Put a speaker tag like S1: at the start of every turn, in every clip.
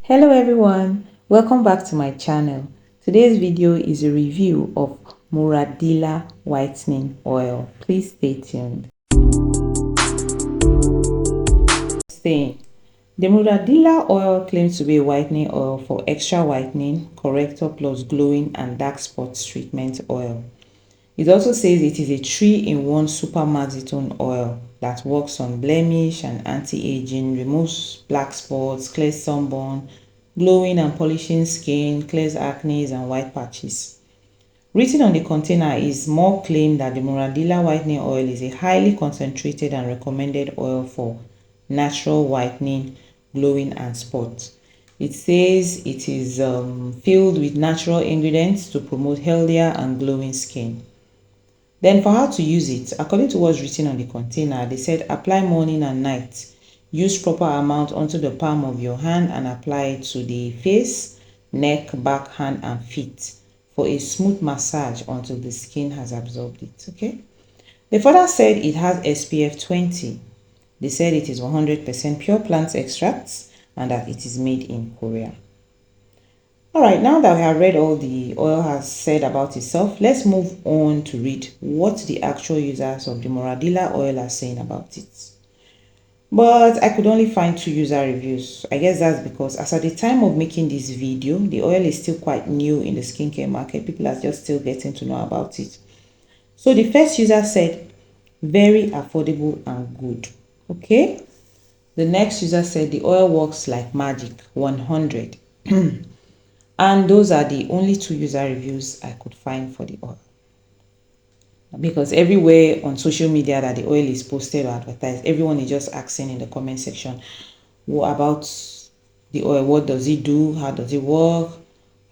S1: Hello everyone, welcome back to my channel. Today's video is a review of Muradila Whitening Oil. Please stay tuned. Saying, the Muradila oil claims to be a whitening oil for extra whitening, corrector plus glowing and dark spots treatment oil. It also says it is a 3-in-1 super maxitone oil that works on blemish and anti-aging, removes black spots, clears sunburn, glowing and polishing skin, clears acne and white patches. Written on the container is more claim that the Muradila whitening oil is a highly concentrated and recommended oil for natural whitening, glowing and spots. It says it is filled with natural ingredients to promote healthier and glowing skin. Then for how to use it, according to what's written on the container, they said apply morning and night. Use proper amount onto the palm of your hand and apply it to the face, neck, back, hand and feet for a smooth massage until the skin has absorbed it. Okay. They further said it has SPF 20. They said it is 100% pure plant extracts and that it is made in Korea. Alright, now that we have read all the oil has said about itself, let's move on to read what the actual users of the Muradila oil are saying about it. But I could only find 2 user reviews. I guess that's because as at the time of making this video, the oil is still quite new in the skincare market. People are just still getting to know about it. So the first user said, very affordable and good. Okay. The next user said the oil works like magic, 100. And those are the only 2 user reviews I could find for the oil. Because everywhere on social media that the oil is posted or advertised, everyone is just asking in the comment section, what about the oil? What does it do? How does it work?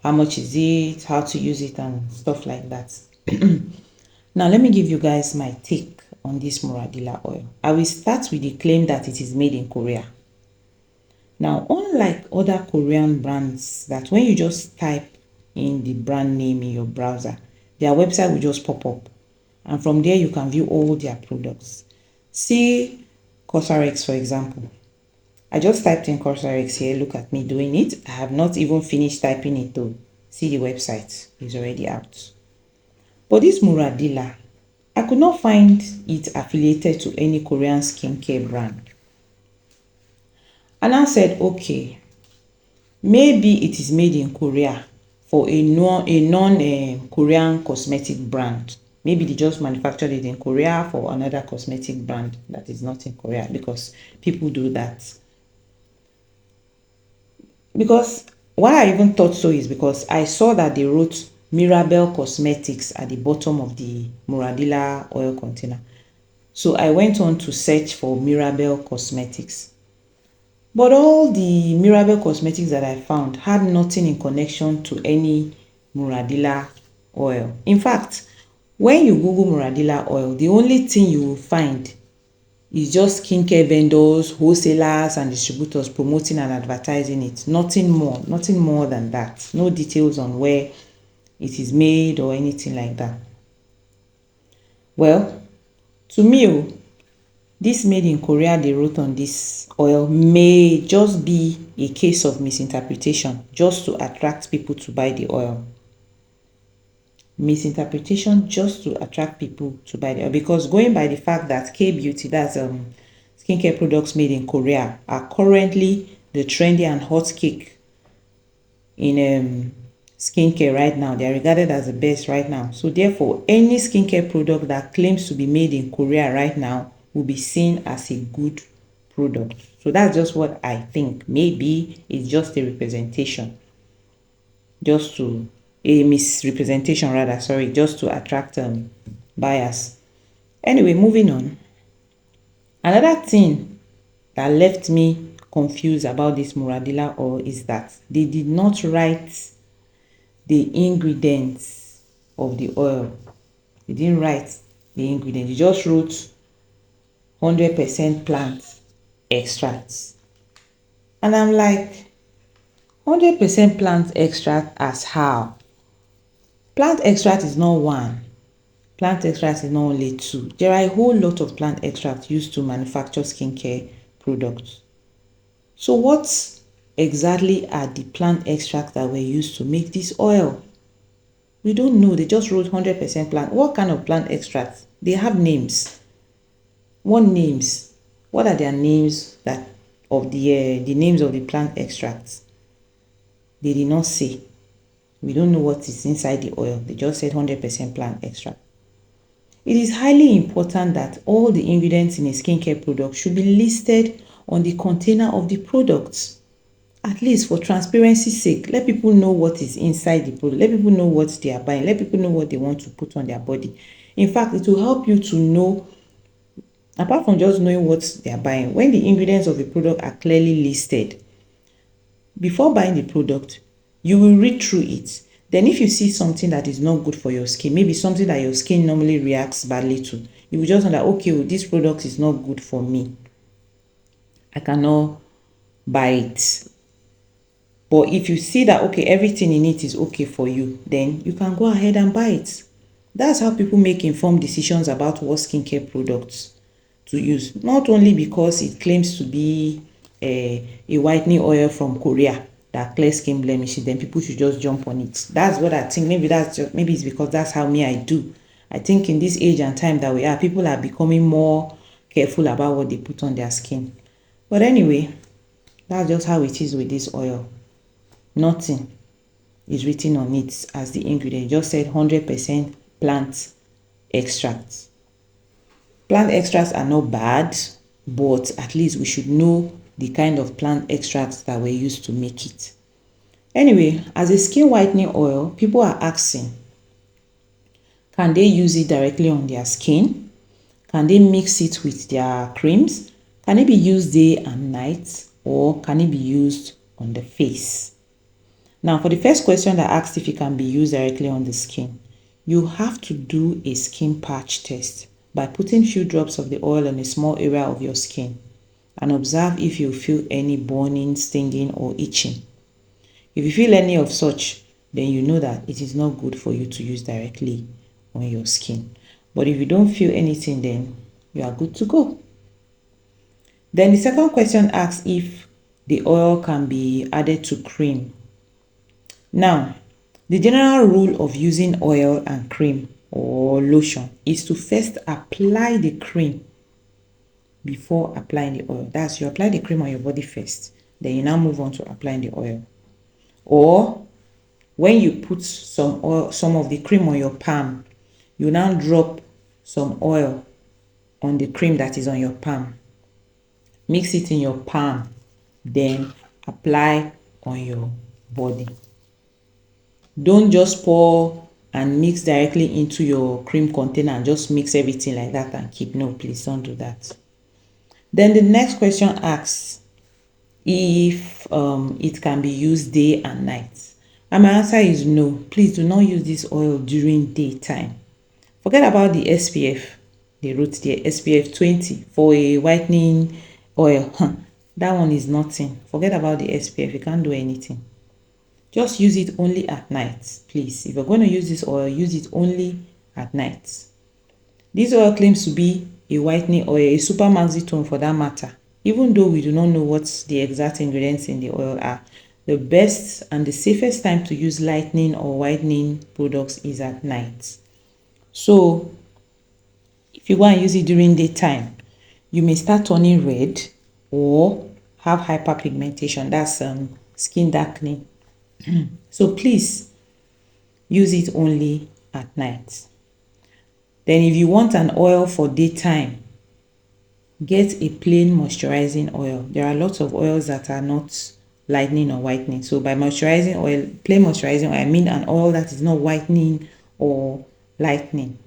S1: How much is it? How to use it and stuff like that. Now, let me give you guys my take on this Muradila oil. I will start with the claim that it is made in Korea. Now, unlike other Korean brands that when you just type in the brand name in your browser, their website will just pop up. And from there, you can view all their products. See Cosrx, for example. I just typed in Cosrx here. Look at me doing it. I have not even finished typing it though. See the website. It's already out. But this Muradila, I could not find it affiliated to any Korean skincare brand. And I said, okay, maybe it is made in Korea for a non-Korean cosmetic brand. Maybe they just manufactured it in Korea for another cosmetic brand that is not in Korea, because people do that. Because why I even thought so is because I saw that they wrote Mirabelle Cosmetics at the bottom of the Muradila oil container. So I went on to search for Mirabelle Cosmetics. But all the Mirabelle Cosmetics that I found had nothing in connection to any Muradila oil. In fact, when you Google Muradila oil, the only thing you will find is just skincare vendors, wholesalers and distributors promoting and advertising it. Nothing more than that. No details on where it is made or anything like that. Well, to me, this made in Korea they wrote on this oil may just be a case of misinterpretation, just to attract people to buy the oil. Misinterpretation just to attract people to buy the oil, because going by the fact that K-beauty, that's skincare products made in Korea, are currently the trendy and hot cake in skincare right now. They are regarded as the best right now. So therefore, any skincare product that claims to be made in Korea right now will be seen as a good product. So that's just what I think. Maybe it's just a representation, just to a misrepresentation rather, sorry, just to attract buyers. Anyway, moving on. Another thing that left me confused about this Muradila oil is that they did not write the ingredients of the oil. They didn't write the ingredients. They just wrote 100% plant extracts. And I'm like, 100% plant extract as how? Plant extract is not one. Plant extract is not only 2. There are a whole lot of plant extracts used to manufacture skincare products. So what exactly are the plant extracts that were used to make this oil? We don't know. They just wrote 100% plant. What kind of plant extracts? They have names. What names? What are their names that of the names of the plant extracts? They did not say. We don't know what is inside the oil. They just said 100% plant extract. It is highly important that all the ingredients in a skincare product should be listed on the container of the product. At least for transparency's sake, let people know what is inside the product. Let people know what they are buying. Let people know what they want to put on their body. In fact, it will help you to know, apart from just knowing what they are buying, when the ingredients of the product are clearly listed, before buying the product, you will read through it. Then if you see something that is not good for your skin, maybe something that your skin normally reacts badly to, you will just know that, okay, well, this product is not good for me. I cannot buy it. But if you see that, okay, everything in it is okay for you, then you can go ahead and buy it. That's how people make informed decisions about what skincare products to use. Not only because it claims to be a whitening oil from Korea that clears skin blemishes, then people should just jump on it. That's what I think. Maybe it's because that's how I do. I think in this age and time that we are, people are becoming more careful about what they put on their skin. But anyway, that's just how it is with this oil. Nothing is written on it as the ingredient. It just said 100% plant extracts. Plant extracts are not bad, but at least we should know the kind of plant extracts that were used to make it. Anyway, as a skin whitening oil, people are asking, can they use it directly on their skin? Can they mix it with their creams? Can it be used day and night? Or can it be used on the face? Now, for the first question that asked if it can be used directly on the skin, you have to do a skin patch test by putting few drops of the oil on a small area of your skin and observe if you feel any burning, stinging, or itching. If you feel any of such, then you know that it is not good for you to use directly on your skin. But if you don't feel anything, then you are good to go. Then the second question asks if the oil can be added to cream. Now, the general rule of using oil and cream or lotion is to first apply the cream before applying the oil. That's, you apply the cream on your body first, then you now move on to applying the oil. Or when you put some oil, some of the cream on your palm, you now drop some oil on the cream that is on your palm. Mix it in your palm, then apply on your body. Don't just pour and mix directly into your cream container and just mix everything like that and keep. No, please don't do that. Then the next question asks if it can be used day and night. And my answer is no. Please do not use this oil during daytime. Forget about the SPF. They wrote there SPF 20 for a whitening oil. That one is nothing. Forget about the SPF. You can't do anything. Just use it only at night, please. If you're going to use this oil, use it only at night. This oil claims to be a whitening oil, a super maxi tone for that matter. Even though we do not know what the exact ingredients in the oil are, the best and the safest time to use lightening or whitening products is at night. So, if you want to use it during daytime, you may start turning red or have hyperpigmentation. That's skin darkening. So please use it only at night. Then if you want an oil for daytime, get a plain moisturizing oil. There are lots of oils that are not lightening or whitening. So by moisturizing oil, plain moisturizing oil, I mean an oil that is not whitening or lightening.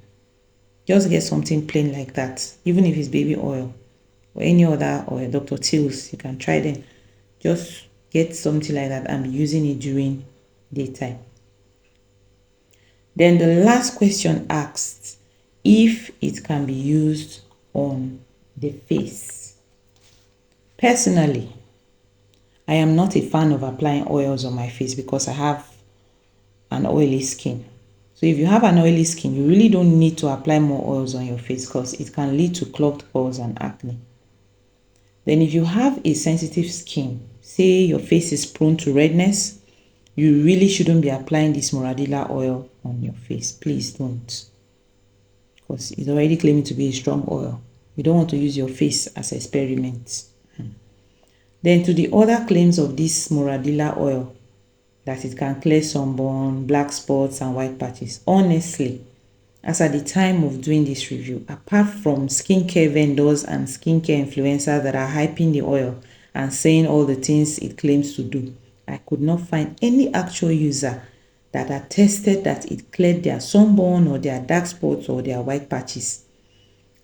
S1: Just get something plain like that, even if it's baby oil or any other oil, Dr. Teal's, you can try them. Just get something like that and be using it during daytime. Then the last question asks if it can be used on the face. Personally, I am not a fan of applying oils on my face because I have an oily skin. So if you have an oily skin, you really don't need to apply more oils on your face because it can lead to clogged pores and acne. Then if you have a sensitive skin, say your face is prone to redness, you really shouldn't be applying this Muradila oil on your face. Please don't. Because it's already claiming to be a strong oil. You don't want to use your face as experiment. Then to the other claims of this Muradila oil, that it can clear sunburn, black spots, and white patches. Honestly, as at the time of doing this review, apart from skincare vendors and skincare influencers that are hyping the oil and saying all the things it claims to do, I could not find any actual user that attested that it cleared their sunburn or their dark spots or their white patches.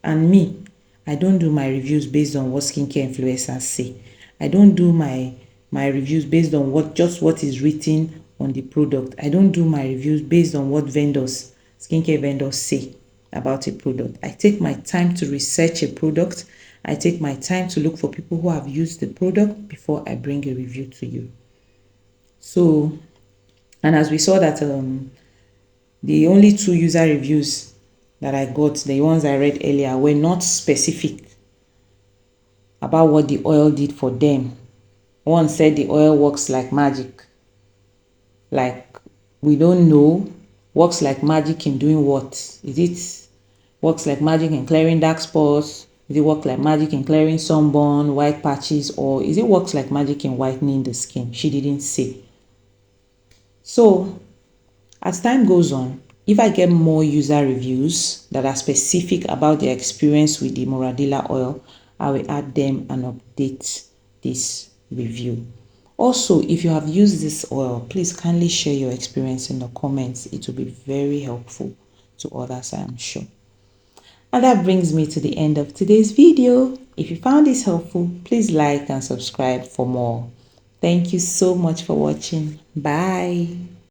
S1: And me, I don't do my reviews based on what skincare influencers say. I don't do my reviews based on what is written on the product. I don't do my reviews based on what skincare vendors say about a product. I take my time to research a product. I take my time to look for people who have used the product before I bring a review to you. So, and as we saw that the only 2 user reviews that I got, the ones I read earlier, were not specific about what the oil did for them. One said the oil works like magic. Like, we don't know. Works like magic in doing what? Is it works like magic in clearing dark spots? Is it work like magic in clearing sunburn, white patches? Or is it works like magic in whitening the skin? She didn't say. So, as time goes on, if I get more user reviews that are specific about their experience with the Muradila oil, I will add them and update this review. Also, if you have used this oil, please kindly share your experience in the comments. It will be very helpful to others, I am sure. And that brings me to the end of today's video. If you found this helpful, please like and subscribe for more. Thank you so much for watching. Bye.